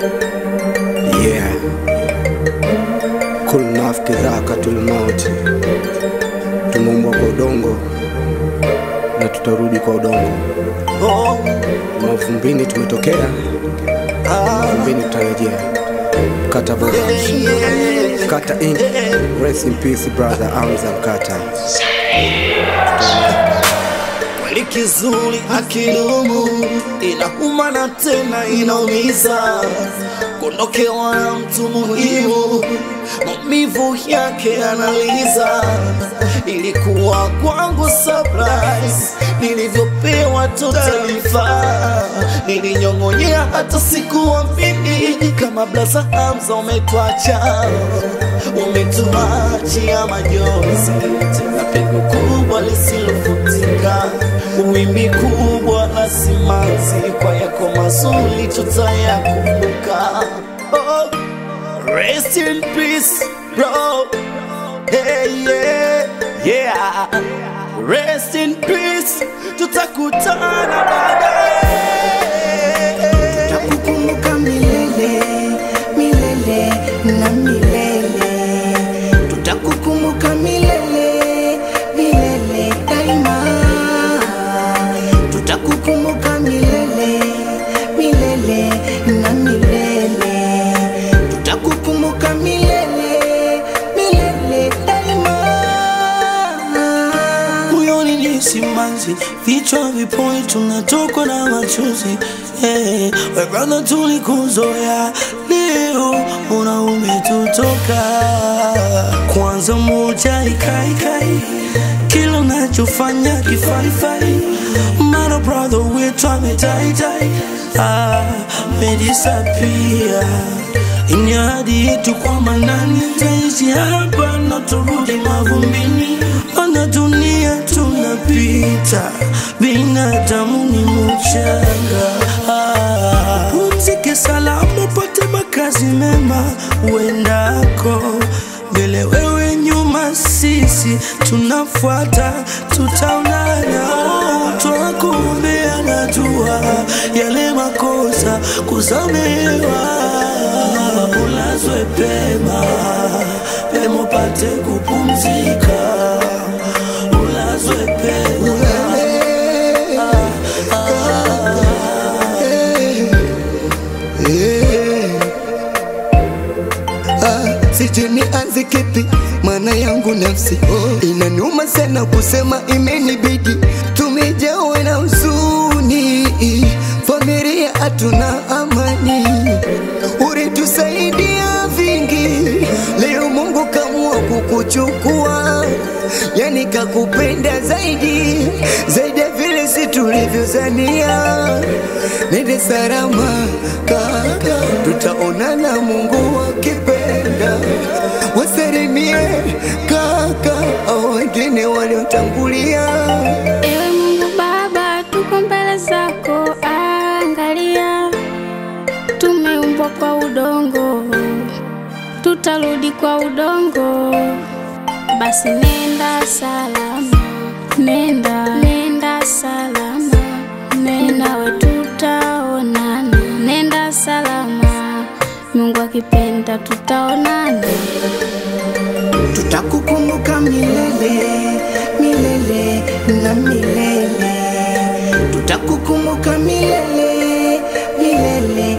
Yeah, kul nafki dhakatul mauti. Tumeumbwa kwa udongo na tutarudi kwa udongo. Mavumbini tumetokea, mavumbini tutarejea. Kata bora, Kata in. Rest in peace brother Hamza Kata. Kweli kizuri akidumu, inauma na tena inaumiza. Kuondokewa na mtu muhimu, maumivu yake analiza. Ilikuwa kwangu surprise, nilivyopewa taarifa. Nilinyong'onyea hata sikuamini, kama blaza Hamza umetuacha. Umetuachia majonzi, tena pengo kubwa lisilofutika. Wimbi kubwa la simanzi, kwa yako mazuri tutayakumbuka. Rest in peace bro. Hey yeah, yeah. Rest in peace, tutakutana baadaye. Tutakukumbuka milele, milele na milele. Tutakukumbuka milele, milele daima. Tutakukumbuka milele, milele na milele. Tutakukumbuka milele, milele daima. Moyoni ni simanzi, vichwa vipoi tunatokwa na machozi. Hey, we brother tulikuzoea, leo una umetutoka. Kwanza moja ikai, kila unachofanya kifaifai. Mara brother wetu ametaitai, amedisappear. Ini hadi yetu kwa manani, taishi hapa na turudi mavumbini. Ona dunia tunapita, binadamu ni mchanga. Pumzike salama, pate makazi mema uendako. Mbele wewe nyuma sisi tunafuata, tutaonana. Twakuombea na dua, yale makosa kusamehewa. Ulazwe pema, pema pate kupumzika. Ulazwe pema. Sijui nianze kipi, maana yangu nafsi inaniuma sana kusema, imenibidi. Tumejawa na huzuni, familia hatuna amani. Ulitusaidia vingi, leo Mungu kamua kukuchukua. Yani kakupenda zaidi, zaidi ya vile si tulivyozania. Nende salama kaka, tutaonana Mungu akipenda. Wasalimie kaka, au wengine waliotangulia. Ewe Mungu Baba, tuko mbele zako, angalia. Tumeumbwa kwa udongo, tutarudi kwa udongo. Basi nenda salama, nenda salama, nenda we tutaonana. Nenda salama, Mungu akipenda tutaonana. Tutakukumbuka milele, milele na milele. Tutakukumbuka milele, milele